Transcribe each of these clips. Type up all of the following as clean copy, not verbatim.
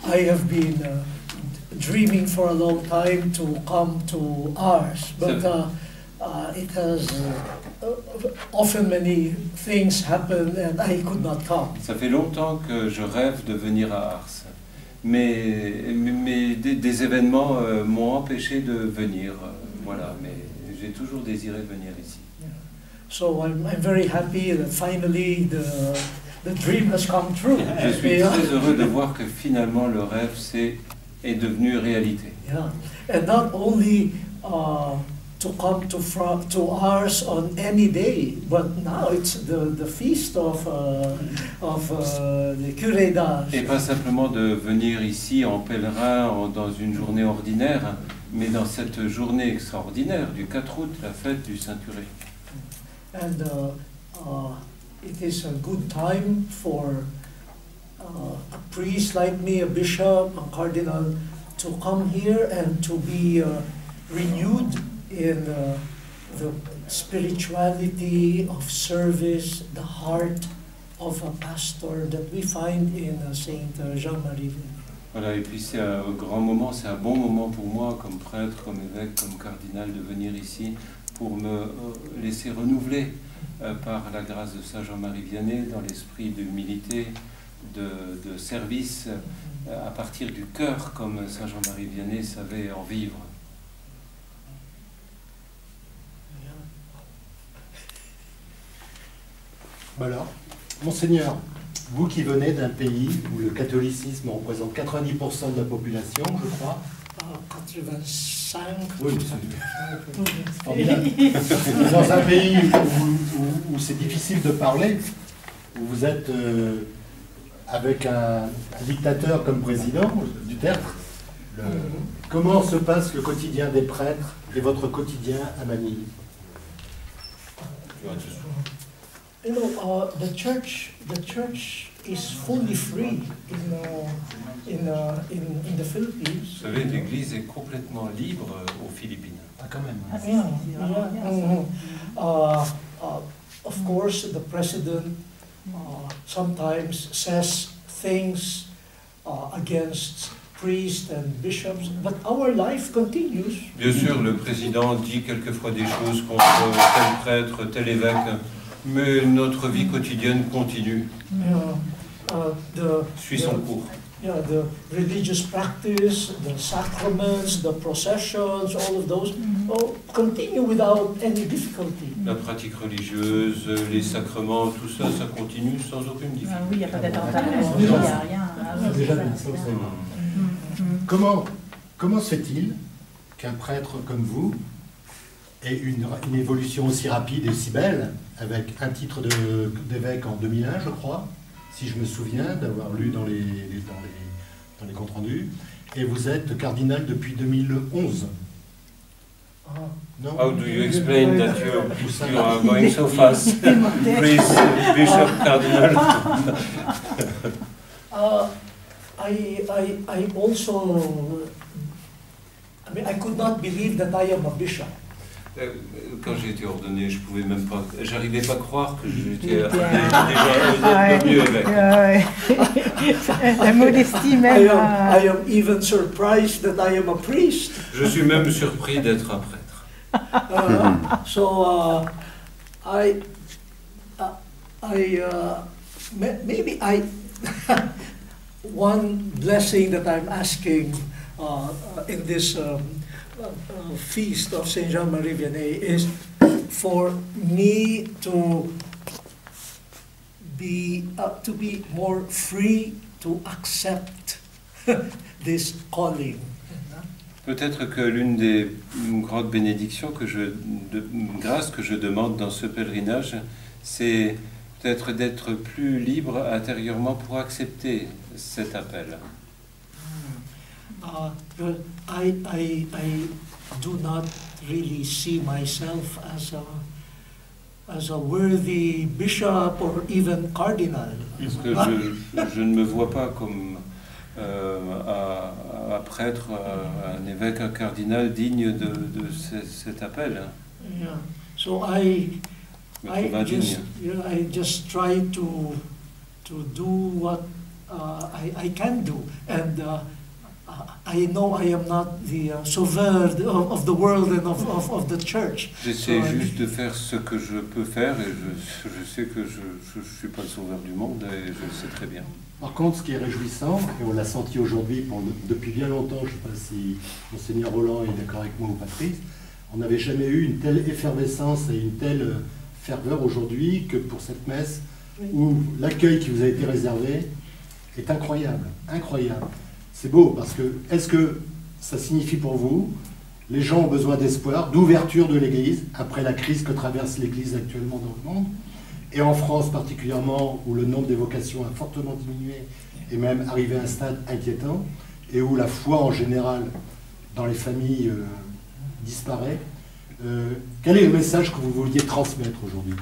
I have been dreaming for a long time to come to Ars, but it has often many things happen and I could not come. Ça fait longtemps que je rêve de venir à Ars, mais des événements m'ont empêché de venir. Voilà, mais j'ai toujours désiré venir ici. Yeah. So I'm very happy that finally the dream has come true. Je suis très heureux de voir que finalement le rêve est devenu réalité. Yeah, and not only to come to Ars on any day, but now it's the feast of the Curé d'Ars. Et pas simplement de venir ici en pèlerin dans une journée ordinaire, mais dans cette journée extraordinaire du 4 août, la fête du Saint-Curé. And it is a good time for a priest like me, a bishop, a cardinal, to come here and to be renewed in the spirituality of service, the heart of a pastor that we find in Saint Jean-Marie Vianney. Voilà, et puis c'est un grand moment, c'est un bon moment pour moi, comme prêtre, comme évêque, comme cardinal, de venir ici pour me laisser renouveler par la grâce de Saint Jean-Marie Vianney dans l'esprit d'humilité, de service à partir du cœur, comme Saint Jean-Marie Vianney savait en vivre. Voilà. Monseigneur, vous qui venez d'un pays où le catholicisme représente 90% de la population, je crois. 85. Oui, c'est formidable. Dans un pays où c'est difficile de parler, où vous êtes avec un dictateur comme président, Duterte, comment se passe le quotidien des prêtres et votre quotidien à Manille? You know, the church is fully free in the Philippines. Vous savez, l'Église est complètement libre aux Philippines. Ah, quand même. Of course, the president sometimes says things against priests and bishops, but our life continues. Bien sûr, le président dit quelquefois des choses contre tel prêtre, tel évêque, mais notre vie quotidienne continue. Suit son cours. Yeah, the religious practice, the sacraments, the processions, all of those continue without any difficulty. La pratique religieuse, les sacrements, tout ça, ça continue sans aucune difficulté. Oui, il n'y a pas d'attentat, il n'y a rien. C'est déjà bien, ça, vous savez. Comment se fait-il qu'un prêtre comme vous ait une évolution aussi rapide et aussi belle, avec un titre d'évêque en 2001, je crois, si je me souviens d'avoir lu dans les comptes rendus, et vous êtes cardinal depuis 2011. Non? How do you explain that you are going so fast? Priest, bishop, cardinal. I also, I mean, I could not believe that I am a bishop. Quand j'ai été ordonné, je pouvais même pas, j'arrivais pas à croire que j'étais déjà mieux évêque. La modestie même. I am even surprised that I am a priest. Je suis même surpris d'être un prêtre. Maybe one blessing that I'm asking in this feast of Saint Jean-Marie Vianney is for me to be more free to accept this calling. Peut-être que l'une des grandes bénédictions grâces que je demande dans ce pèlerinage, c'est peut-être d'être plus libre intérieurement pour accepter cet appel. I do not really see myself as a worthy bishop or even cardinal. Parce que je ne me vois pas comme un prêtre, un évêque, un cardinal digne de cet appel. Yeah. So I just try to do what I can do. And I know I am not the sauveur of the world and of the church. J'essaie juste de faire ce que je peux faire et je sais que je ne suis pas le sauveur du monde et je le sais très bien. Par contre, ce qui est réjouissant, et on l'a senti aujourd'hui depuis bien longtemps, je ne sais pas si Monseigneur Roland est d'accord avec moi ou Patrice, on n'avait jamais eu une telle effervescence et une telle ferveur aujourd'hui que pour cette messe où l'accueil qui vous a été réservé est incroyable, incroyable. C'est beau parce que, est-ce que ça signifie pour vous, les gens ont besoin d'espoir, d'ouverture de l'Église, après la crise que traverse l'Église actuellement dans le monde, et en France particulièrement, où le nombre des vocations a fortement diminué, et même arrivé à un stade inquiétant, et où la foi en général dans les familles disparaît. Quel est le message que vous vouliez transmettre aujourd'hui?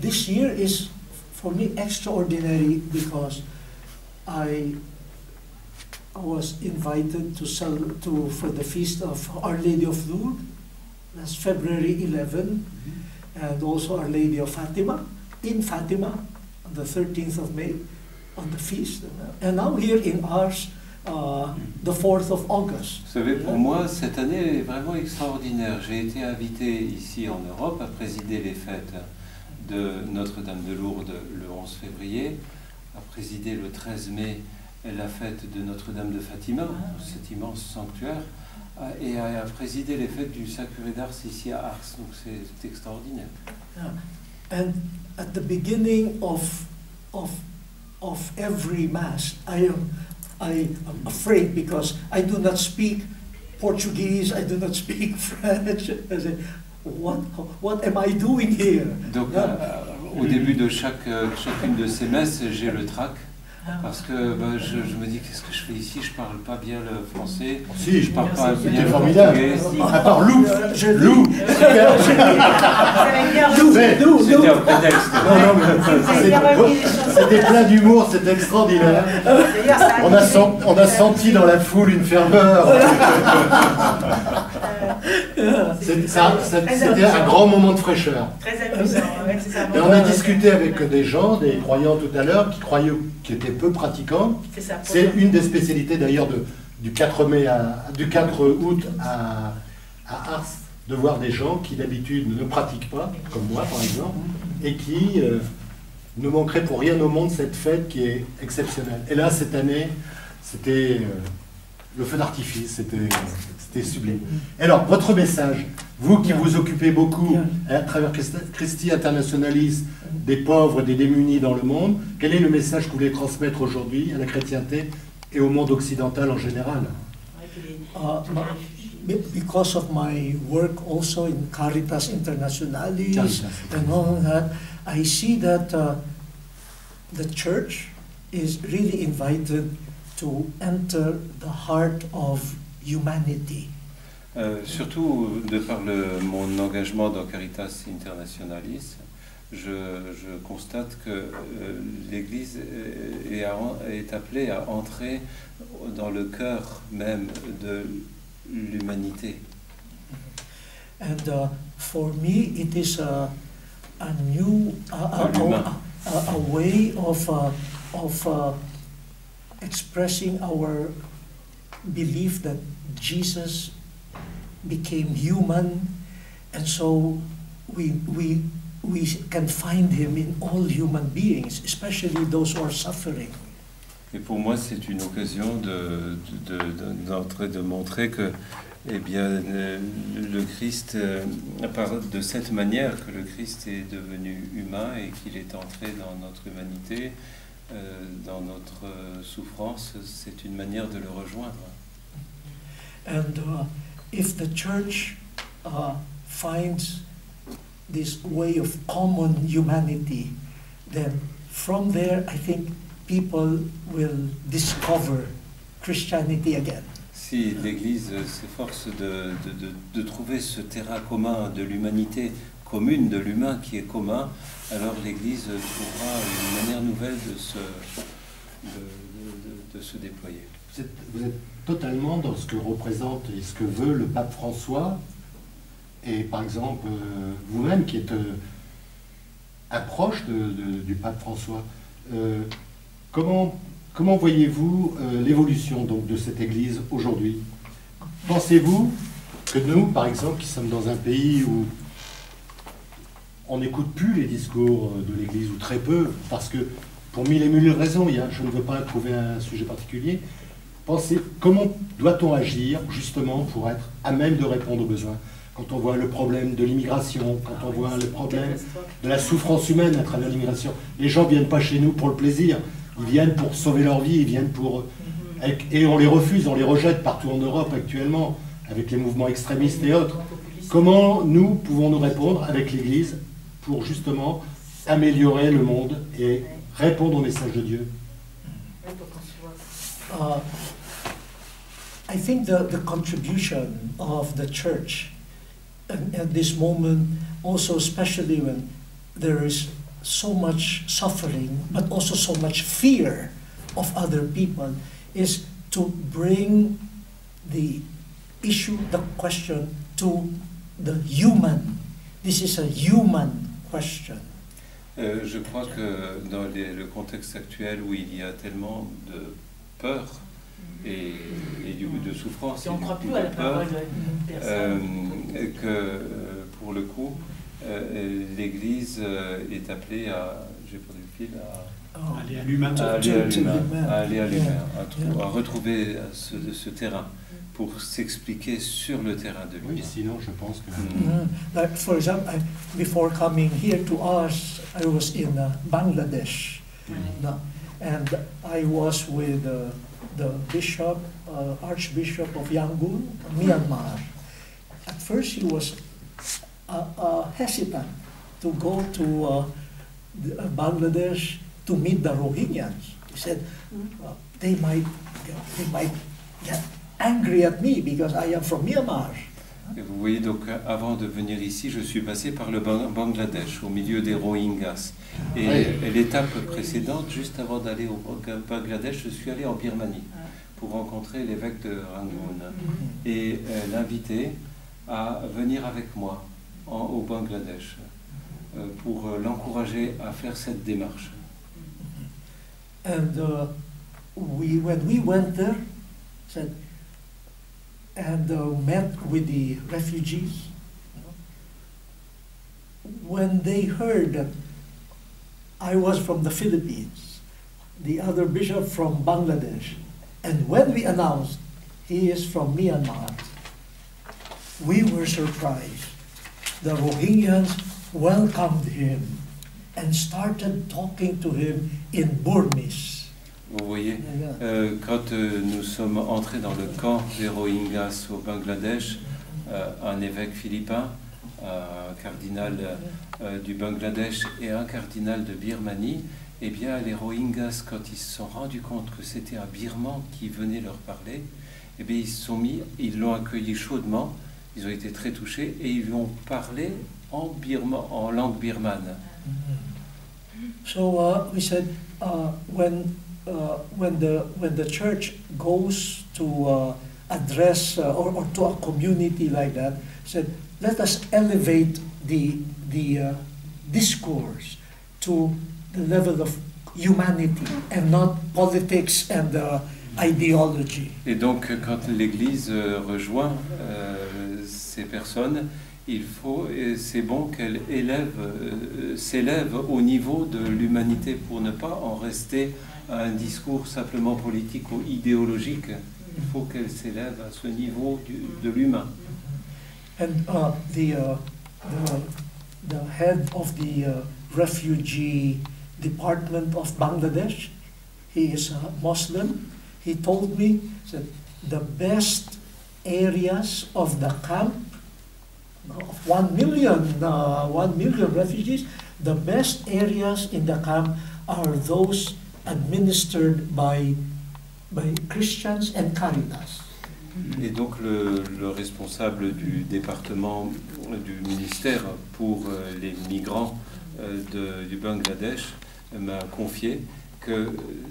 This year is for me extraordinary because I was invited for the feast of Our Lady of Lourdes. That's February 11, and also Our Lady of Fatima, in Fatima, on the 13th of May, on the feast. And now here in Ars, the 4th of August. Vous savez, pour moi, cette année est vraiment extraordinaire. J'ai été invité ici en Europe à présider les fêtes de Notre-Dame de Lourdes le 11 février, à présider le 13 mai la fête de Notre-Dame de Fatima, cet immense sanctuaire, et à présider les fêtes du Sacré d'Ars ici à Ars. Donc c'est extraordinaire. And at the beginning of every Mass, I am afraid because I do not speak Portuguese, I do not speak French. I say, what am I doing here? Donc au début de chacune de ces messes, j'ai le trac. Parce que je me dis, qu'est-ce que je fais ici? Je parle pas bien le français. Si, je parle pas bien le formidable. À part Lou. Lou. C'était un prétexte. C'était plein d'humour, c'était extraordinaire. On a senti dans la foule une ferveur. C'était un grand moment de fraîcheur. Très amusant. Et on a discuté avec des gens, des croyants tout à l'heure, qui étaient peu pratiquants. C'est une des spécialités d'ailleurs du 4 août à Ars, de voir des gens qui d'habitude ne pratiquent pas, comme moi par exemple, et qui ne manqueraient pour rien au monde cette fête qui est exceptionnelle. Et là, cette année, c'était le feu d'artifice, c'était sublime. Et alors, votre message, vous qui vous occupez beaucoup, à travers Christi Internationalis, des pauvres, des démunis dans le monde, quel est le message que vous voulez transmettre aujourd'hui à la chrétienté et au monde occidental en général? Because of my work also in Caritas Internationalis and all that, I see that the Church is really invited to enter the heart of humanity. Surtout de par mon engagement dans Caritas Internationalis, je constate que l'Église est appelée à entrer dans le cœur même de l'humanité. And for me, it is a way of expressing our belief that Jesus became human, and so we can find him in all human beings, especially those who are suffering. Et pour moi, c'est une occasion de montrer que, eh bien, le Christ, de cette manière que le Christ est devenu humain et qu'il est entré dans notre humanité, dans notre souffrance, c'est une manière de le rejoindre. And if the Church finds this way of common humanity, then from there, I think people will discover Christianity again. Si l'Église s'efforce de trouver ce terrain commun de l'humanité commune, de l'humain qui est commun, alors l'Église trouvera une manière nouvelle de se déployer. Vous êtes totalement dans ce que représente et ce que veut le pape François, et par exemple vous-même qui êtes, approche du pape François. Comment voyez-vous l'évolution donc de cette Église aujourd'hui? Pensez-vous que nous, par exemple, qui sommes dans un pays où on n'écoute plus les discours de l'Église, ou très peu, parce que pour mille et mille raisons, je ne veux pas trouver un sujet particulier, comment doit-on agir justement pour être à même de répondre aux besoins? Quand on voit le problème de l'immigration, quand on voit le problème de la souffrance humaine à travers l'immigration, les gens ne viennent pas chez nous pour le plaisir, ils viennent pour sauver leur vie, ils viennent pour... Et on les refuse, on les rejette partout en Europe actuellement, avec les mouvements extrémistes et autres. Comment nous pouvons nous répondre avec l'Église pour justement améliorer le monde et répondre au message de Dieu? I think the contribution of the church at this moment, also especially when there is so much suffering, but also so much fear of other people, is to bring the issue, the question, to the human. This is a human question. Je crois que dans le contexte actuel où il y a tellement de peur et de souffrance, on ne croit plus à la parole d'une personne. Que pour le coup, l'Église est appelée à, j'ai perdu le fil, à aller à l'humain, à retrouver ce terrain pour s'expliquer sur le terrain de l'humain. Oui, sinon je pense que... Like for example, before coming here to us, I was in Bangladesh, and I was with the bishop, Archbishop of Yangon, Myanmar. At first he was hesitant to go to Bangladesh to meet the Rohingyas. He said, they might get angry at me because I am from Myanmar. Et vous voyez, donc avant de venir ici, je suis passé par le Bangladesh, au milieu des Rohingyas. Et l'étape précédente, juste avant d'aller au Bangladesh, je suis allé en Birmanie pour rencontrer l'évêque de Rangoon et l'inviter à venir avec moi au Bangladesh pour l'encourager à faire cette démarche. And when we went there, said, and met with the refugees, when they heard that I was from the Philippines, the other bishop from Bangladesh, and when we announced he is from Myanmar, we were surprised. The Rohingyas welcomed him and started talking to him in Burmese. Vous voyez, quand nous sommes entrés dans le camp des Rohingyas au Bangladesh, un évêque philippin, un cardinal du Bangladesh et un cardinal de Birmanie, eh bien les Rohingyas, quand ils se sont rendus compte que c'était un Birman qui venait leur parler, eh bien ils l'ont accueilli chaudement, ils ont été très touchés et ils lui ont parlé en langue birmane. So we said when the church goes to address or to a community like that, said let us elevate the discourse to the level of humanity and not politics and ideology. Et donc quand l'Église rejoint ces personnes, c'est bon qu'elle s'élève au niveau de l'humanité pour ne pas en rester à un discours simplement politique ou idéologique. Il faut qu'elle s'élève à ce niveau de l'humain. And the head of the refugee department of Bangladesh, he is a Muslim. He told me that the best areas of the camp of 1 million refugees, the best areas in the camp are those administered by Christians and Caritas. Et donc le responsable du département du ministère pour les migrants du Bangladesh m'a confié que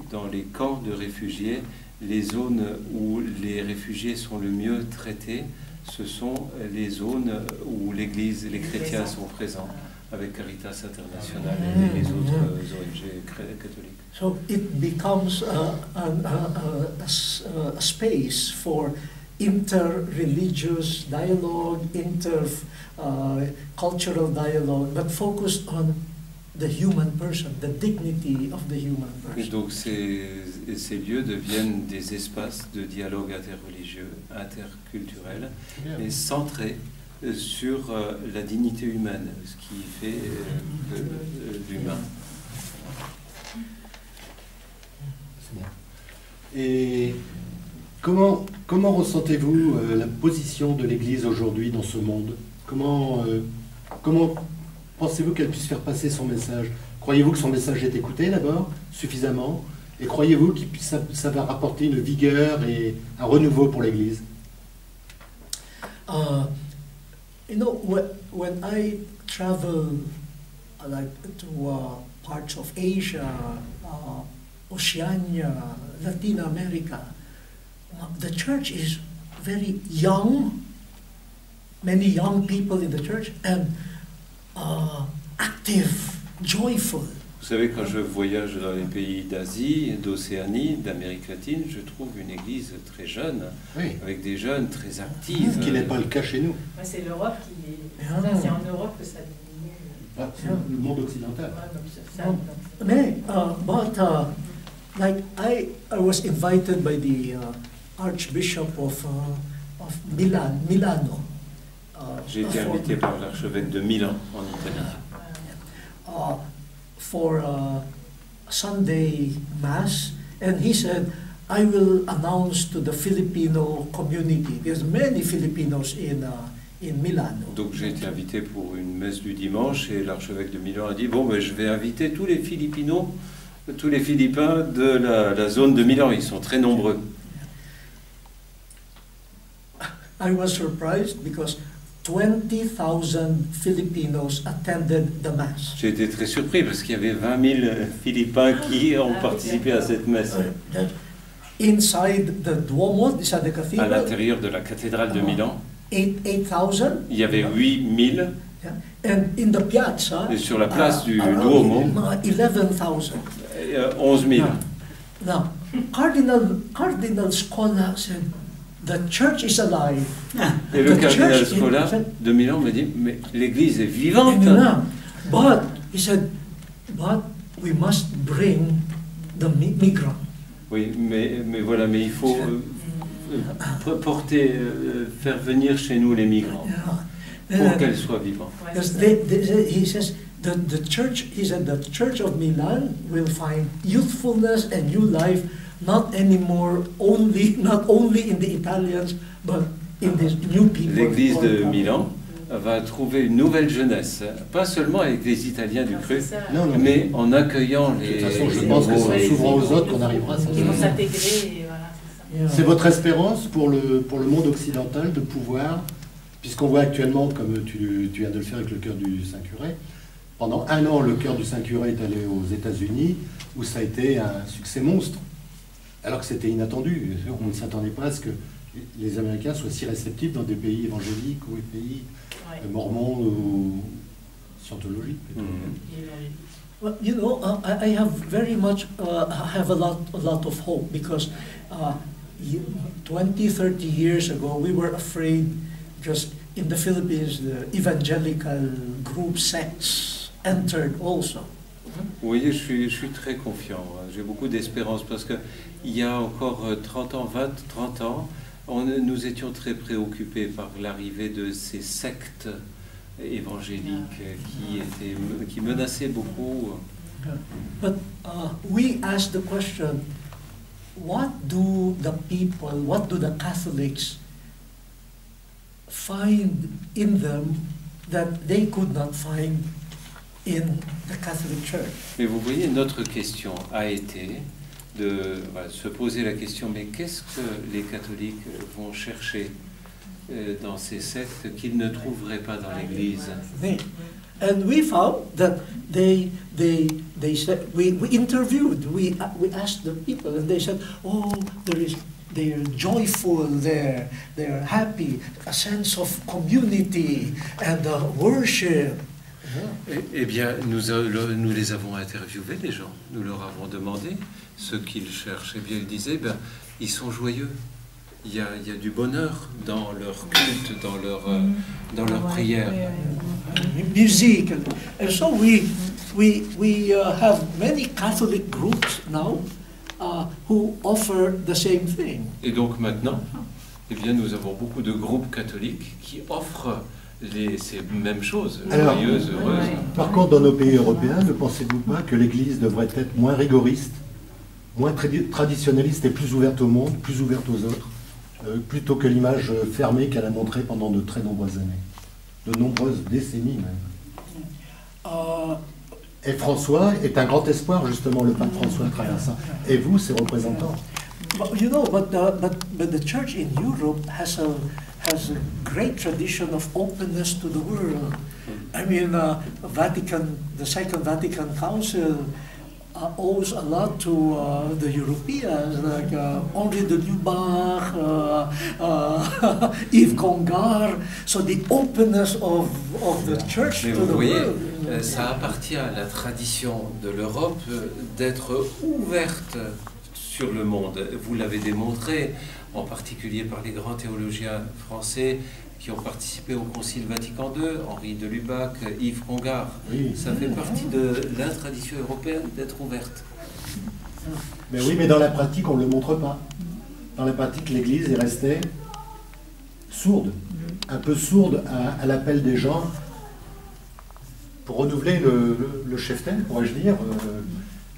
dans les camps de réfugiés, les zones où les réfugiés sont le mieux traités, ce sont les zones où l'Église, les chrétiens sont présents, avec Caritas International et les autres ONG catholiques. So it becomes a space for inter-religious dialogue, inter-cultural dialogue, but focused on the human person, the dignity of the human Et person. donc ces lieux deviennent des espaces de dialogue interreligieux, interculturel, et centrés sur la dignité humaine, ce qui fait l'humain. C'est bien. Et comment ressentez-vous la position de l'Église aujourd'hui dans ce monde? Comment pensez-vous qu'elle puisse faire passer son message? Croyez-vous que son message est écouté d'abord, suffisamment? Et croyez-vous que ça va rapporter une vigueur et un renouveau pour l'Église? You know, when I travel like to parts of Asia, Oceania, Latin America, the church is very young, many young people in the church, and active, joyful. Vous savez, quand je voyage dans les pays d'Asie, d'Océanie, d'Amérique latine, je trouve une église très jeune, Oui. avec des jeunes très actifs. Ce qui n'est pas le cas chez nous. Ouais, c'est l'Europe qui est. Ah. Ça, c'est en Europe que ça diminue. C'est le monde occidental. Ouais, donc ça, No. But like I was invited by the Archbishop of Milano. J'ai été invité par l'archevêque de Milan, en Italie, For a Sunday Mass, and he said, I will announce to the Filipino community. There's many Filipinos in Milano. Donc j'ai été invité pour une messe du dimanche et l'archevêque de Milan a dit bon, ben, je vais inviter tous les Philippins de la zone de Milan. Ils sont très nombreux. I was surprised because 20,000 Filipinos attended the Mass. J'ai été très surpris parce qu'il y avait 20 000 Philippins qui ont participé à cette messe. Inside the Duomo, inside the À cathedral, l'intérieur de la cathédrale de Milan, 8,000. il y avait 8 000 Yeah. And in the piazza, et sur la place du around Duomo, 11,000. 11 000. Now, Cardinal Scola said, the church is alive. Et le The cardinal church Scola de Milan me dit mais l'église est vivante. But, he said, but we must bring the migrant. Oui, mais voilà, mais il faut faire venir chez nous les migrants pour qu'elles soient vivantes. Because he says the church. He said the Church of Milan will find youthfulness and new life, not only in the Italians, but in the new people. L'église de Milan va trouver une nouvelle jeunesse, pas seulement avec les Italiens du cru, mais en accueillant les. De toute façon, je pense que c'est en s'ouvrant aux autres qu'on arrivera à ça. Ils vont s'intégrer et voilà, c'est ça. C'est votre espérance pour le monde occidental de pouvoir, puisqu'on voit actuellement, comme tu viens de le faire avec le Chœur du Saint-Curé, pendant 1 an, le Chœur du Saint-Curé est allé aux États-Unis, où ça a été un succès monstre, alors que c'était inattendu. On ne s'attendait pas à ce que les Américains soient si réceptifs dans des pays évangéliques ou des pays mormons ou scientologiques. Well, you know, I have very much, I have a lot of hope because 20, 30 years ago, we were afraid just in the Philippines, the evangelical group sects entered also. Vous voyez, je suis très confiant. J'ai beaucoup d'espérance parce qu'il y a encore 30 ans, 30 ans, nous étions très préoccupés par l'arrivée de ces sectes évangéliques qui menaçaient beaucoup. But we asked the question, what do the Catholics find in them that they could not find in the Catholic Church? Mais vous voyez, notre question a été de se poser la question, mais qu'est-ce que les catholiques vont chercher dans ces sectes qu'ils ne trouveraient pas dans l'Église? And we found that they said, we interviewed, we asked the people, and they said, oh, they're joyful there, they're happy, a sense of community and worship. Eh bien, nous les avons interviewés, les gens. Nous leur avons demandé ce qu'ils cherchent. Eh bien, ils disaient, ben, ils sont joyeux. Il y a du bonheur dans leur culte, dans leur prière. Music, and so we have many Catholic groups now who offer the same thing. Et donc maintenant, eh bien, nous avons beaucoup de groupes catholiques qui offrent ces mêmes choses, Alors, joyeuses, heureuses. Par contre, dans nos pays européens, ne pensez-vous pas que l'Église devrait être moins rigoriste, moins traditionnaliste et plus ouverte au monde, plus ouverte aux autres, plutôt que l'image fermée qu'elle a montrée pendant de très nombreuses années, de nombreuses décennies même? Et François est un grand espoir, justement, le pape François à travers ça. Et vous, ses représentants? But, you know, but the church in Europe has a great tradition of openness to the world. I mean, the Second Vatican Council owes a lot to the Europeans, like Henri de Lubac, Yves Congar. So the openness of the church Mais to vous the voyez, world. ça appartient à la tradition de l'Europe d'être ouverte sur le monde. Vous l'avez démontré, en particulier par les grands théologiens français qui ont participé au Concile Vatican II, Henri de Lubac, Yves Congar. Oui. Ça fait partie de la tradition européenne d'être ouverte. Mais oui, mais dans la pratique, on ne le montre pas. Dans la pratique, l'Église est restée sourde, un peu sourde à l'appel des gens pour renouveler le cheftain, pourrais-je dire,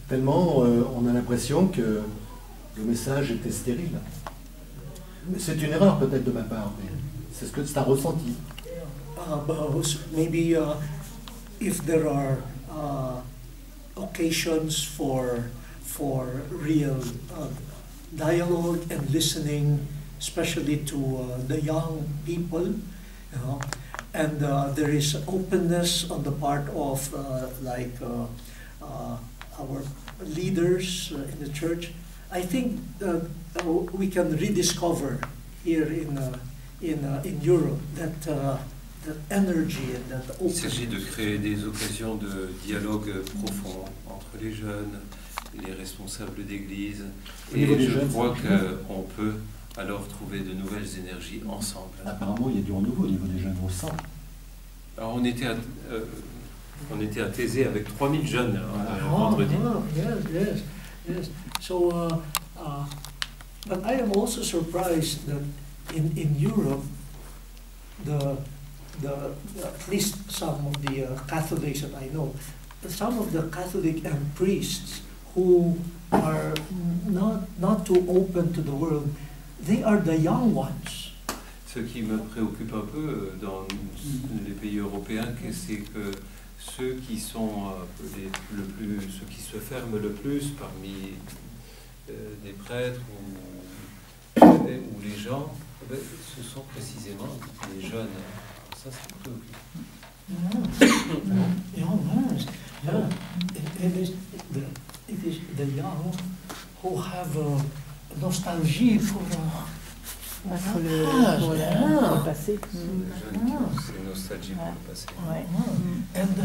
tellement on a l'impression que le message était stérile. C'est une erreur peut-être de ma part, mais c'est ce que c'est un ressenti. But maybe if there are occasions for real dialogue and listening, especially to the young people, you know, and there is openness on the part of our leaders in the church, I think we can rediscover here in Europe that energy and that Il s'agit de openness. créer des occasions de dialogue profond entre les jeunes et les responsables d'église. Au niveau Et des je jeunes, crois c'est clair. qu'on peut alors trouver de nouvelles énergies ensemble. Apparemment, il y a du renouveau au niveau des jeunes au sein. Alors on était à Thésée avec 3000 jeunes vendredi. Yes. So, but I am also surprised that in Europe, at least some of the Catholics that I know, some of the Catholic and priests who are not too open to the world, they are the young ones. Ce qui me préoccupe un peu dans les pays européens, c'est que ceux qui sont ceux qui se ferment le plus parmi des prêtres ou les gens, ce sont précisément les jeunes. Ça, c'est préoccupant. Young ones, yeah. It is the young who have a nostalgie for Pour le passé. Les jeunes qui ont ces nostalgies pour le passé. Ouais. and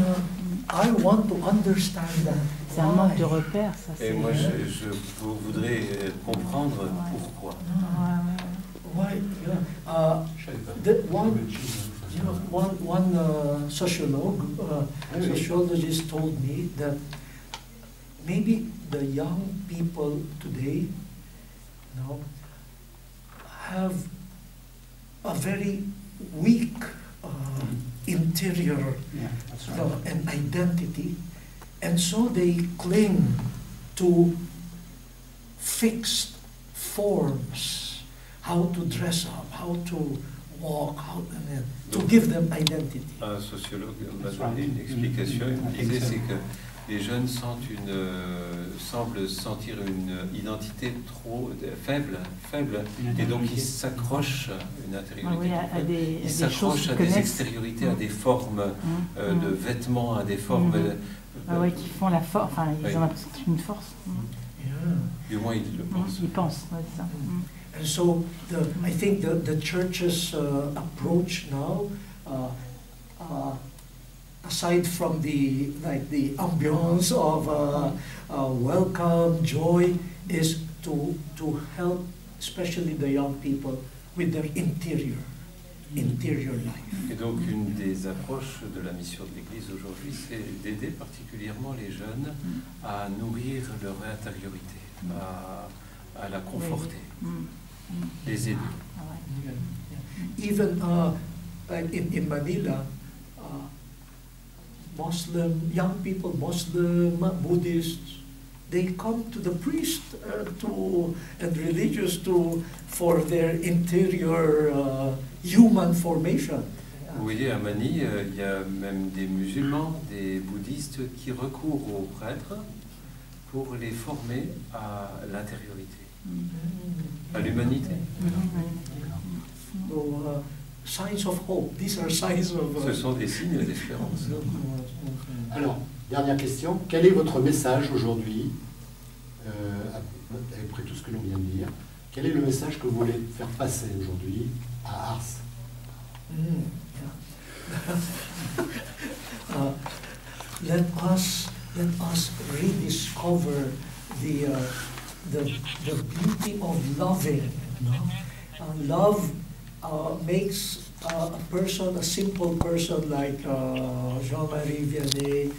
I want to understand that. C'est un manque de repères, ça. Et moi, je voudrais comprendre pourquoi. Why? Yeah. One sociologist told me that maybe the young people today, have a very weak interior and identity, and so they cling to fixed forms, how to dress up, how to walk, to give them identity. Un sociologue m'a donné une explication. Il me disait c'est que les jeunes semblent sentir une identité trop faible, et donc ils s'accrochent à une intériorité. Ils s'accrochent à des extériorités, à des formes de vêtements, à des formes. Qui font la force. Enfin, ils ont l'impression que c'est une force. Du moins, ils le pensent. Ils pensent, c'est ça. And so I think the church's approach now, aside from the ambience of welcome, joy, is to help, especially the young people, with their interior life. Et donc une des approches de la mission de l'Église aujourd'hui, c'est d'aider particulièrement les jeunes à nourrir leur intériorité, à la conforter, les aider. Even like in Manila, young people, Muslim, Buddhists, they come to the priest and religious for their interior human formation. Vous voyez, à Manille, il y a même des musulmans, des bouddhistes qui recourent aux prêtres pour les former à l'intériorité, à l'humanité. So, signs of hope. These are signs of. Ce sont des signes d'espérance. Alors, dernière question. Quel est votre message aujourd'hui, après tout ce que l'on vient de dire, quel est le message que vous voulez faire passer aujourd'hui à Ars? Let us rediscover the beauty of loving. Love makes a person, a simple person like Jean-Marie Vianney,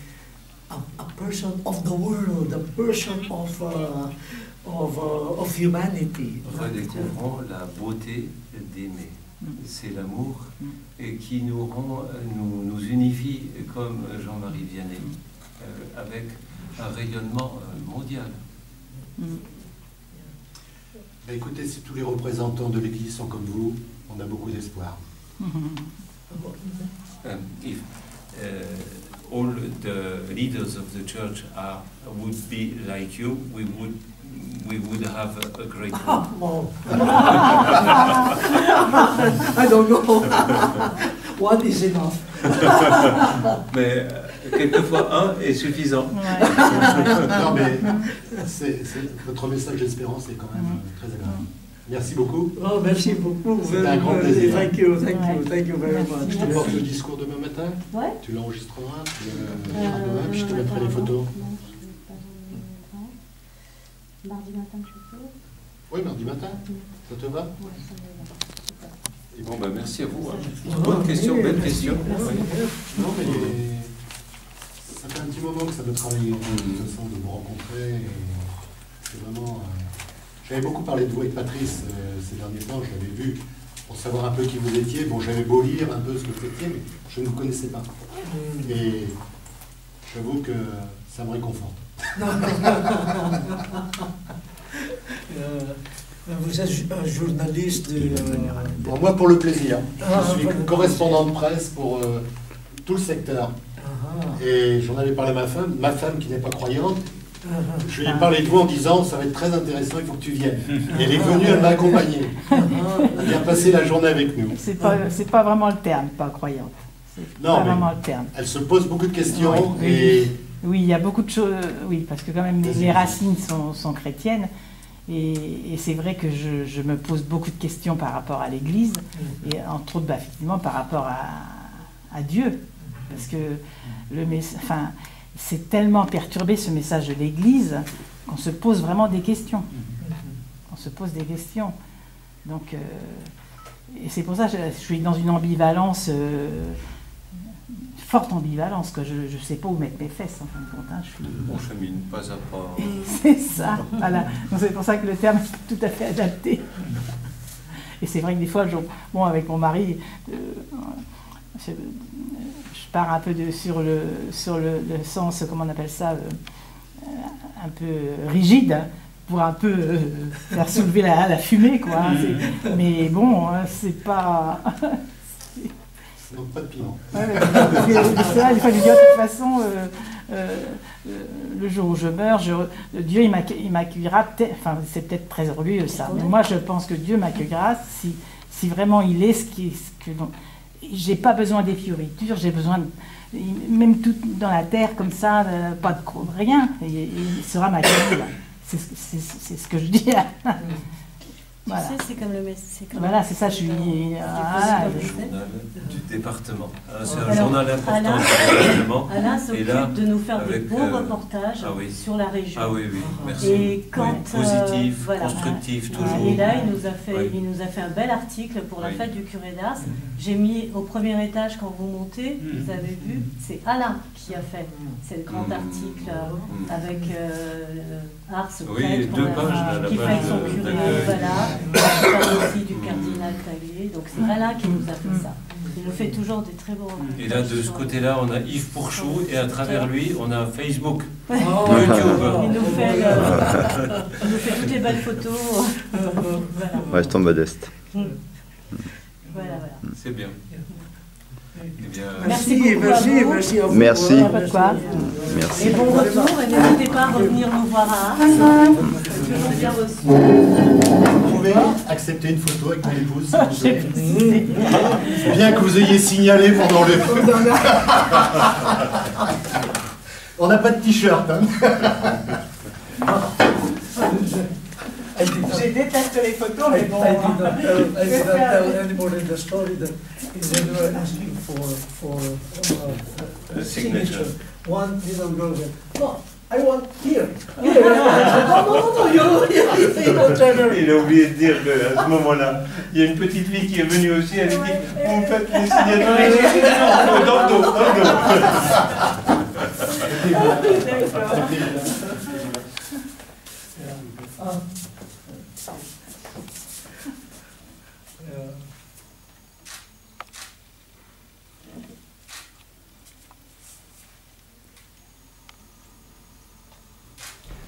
a person of the world, a person of humanity. Redécouvrons la beauté d'aimer. C'est l'amour qui nous unifie comme Jean-Marie Vianney, avec un rayonnement mondial. Bah écoutez, si tous les représentants de l'Église sont comme vous, on a beaucoup d'espoir. If all the leaders of the church would be like you, we would have a great hope. Oh. I don't know. One is enough. Mais quelquefois un est suffisant. Non mais votre message d'espérance est quand même très agréable. Merci beaucoup. Oh, merci beaucoup. C'était un grand plaisir. Thank you very much. Je te porte le discours demain matin. Ouais. Tu l'enregistreras, tu le liras demain, puis je te mettrai les photos. Mardi matin, je peux. Oui, mardi matin. Ça te va? Ouais, ça me va. Et Bon, ben merci à vous. Bonne question, belle question. Non, mais ça fait un petit moment que ça me travaillait, de toute façon, de vous rencontrer. Et c'est vraiment. J'avais beaucoup parlé de vous et de Patrice ces derniers temps, je l'avais vu, pour savoir un peu qui vous étiez. Bon, j'avais beau lire un peu ce que vous étiez, mais je ne vous connaissais pas. Et j'avoue que ça me réconforte. Vous êtes un journaliste de... Bon, moi, pour le plaisir. Je suis correspondant de presse pour tout le secteur. Et j'en avais parlé à ma femme qui n'est pas croyante. Je lui ai parlé de vous en disant, ça va être très intéressant, il faut que tu viennes. Et elle est venue, elle m'a accompagné. Elle vient passer la journée avec nous. C'est pas vraiment le terme, pas croyante. Non, pas mais vraiment le terme. elle se pose beaucoup de questions. Oui, et... oui, il y a beaucoup de choses, oui, parce que quand même mes racines sont chrétiennes. Et c'est vrai que je me pose beaucoup de questions par rapport à l'Église, et entre autres, effectivement, par rapport à Dieu. Parce que c'est tellement perturbé ce message de l'Église qu'on se pose vraiment des questions. On se pose des questions. Donc, et c'est pour ça que je suis dans une ambivalence, forte ambivalence, que je ne sais pas où mettre mes fesses, en fin de compte. On chemine pas à pas. C'est ça, voilà. Donc c'est pour ça que le terme est tout à fait adapté. Et c'est vrai que des fois, bon, avec mon mari, je pars un peu sur le sens, comment on appelle ça, un peu rigide, pour un peu faire soulever la fumée, quoi. Mais bon, c'est pas... Donc pas de piment. Ouais, c'est vrai, des fois je dis, de toute façon, le jour où je meurs, Dieu il m'accueillera, enfin c'est peut-être très orgueilleux ça, mais moi je pense que Dieu m'accueillera si vraiment il est ce que j'ai pas besoin des fioritures, j'ai besoin même tout dans la terre comme ça, pas de rien, il sera m'accueillir. C'est ce que je dis. Voilà. Tu sais, c'est comme le Voilà, c'est ça, je suis. Voilà, Le journal du département. C'est un Alors, journal important Alain- du département. Alain Et là, s'occupe de nous faire des avec, bons reportages ah oui. sur la région. Ah oui, oui, merci. Et quand, Oui, positif, voilà. constructif, Voilà. toujours. Et là, il nous a fait Oui. un bel article pour la Oui. fête du curé d'Ars. J'ai mis au premier étage, quand vous montez, vous avez vu, c'est Alain qui a fait. C'est le grand article avec Ars, Oui, prêtre, deux pages, là, la qui page fait son de- curé, d'accueil. voilà. Il parle aussi du cardinal Taglier. Donc c'est Alain qui nous a fait ça. Il nous fait toujours des très beaux reportages. Et là, de ce côté-là, on a Yves Pourchou, et à travers lui, on a Facebook, Oh, YouTube. Il nous fait toutes les belles photos. Voilà. Restons modestes. Voilà, voilà. C'est bien. Eh bien, Merci Merci, beaucoup à merci, vous. merci à vous. Merci. Voilà, Pas de quoi. Merci. Et bon retour, et n'hésitez pas à revenir nous voir à Ars. Toujours bien reçu. Vous pouvez accepter une photo avec mon épouse, s'il vous plaît. Bien que vous ayez signalé pendant le... On n'a pas de t-shirt, hein. Je déteste les photos, mais bon. I did not tell anybody the story that they were asking for A signature. signature. One little girl went, no, I want here. Here. No, you Trevor. il a oublié de dire qu'à ce moment-là, il y a une petite fille qui est venue aussi, elle a dit, vous faites les signatures dans le dos, dans le dos.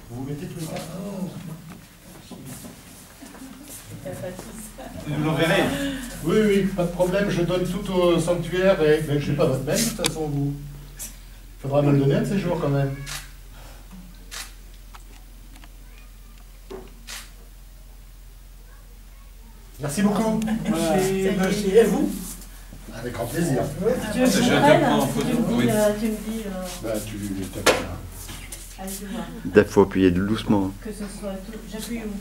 Vous vous mettez tous les quatre. Vous l'enverrez. Oui, oui, pas de problème, je donne tout au sanctuaire et ben, je n'ai pas votre mail de toute façon, vous. Il faudra me le donner un de ces jours quand même. Merci beaucoup. Merci, merci. Et vous? Avec grand plaisir. Tu veux que je Je prenne, te prends en si photo, tu me dis, oui. tu me dis Bah, tu t'as- allez, je vois. Il faut appuyer doucement. Que ce soit tout. J'appuie où?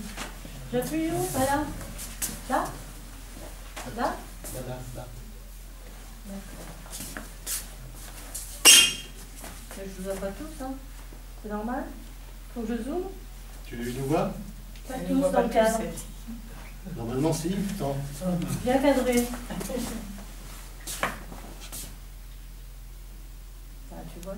J'appuie où? Voilà. Là? Là? Là. Je vous vois pas tous, hein? C'est normal? Faut que je zoome? Tu nous vois? Pas tous dans le cadre. Normalement, si. Attends. Bien cadré. Ah, tu vois,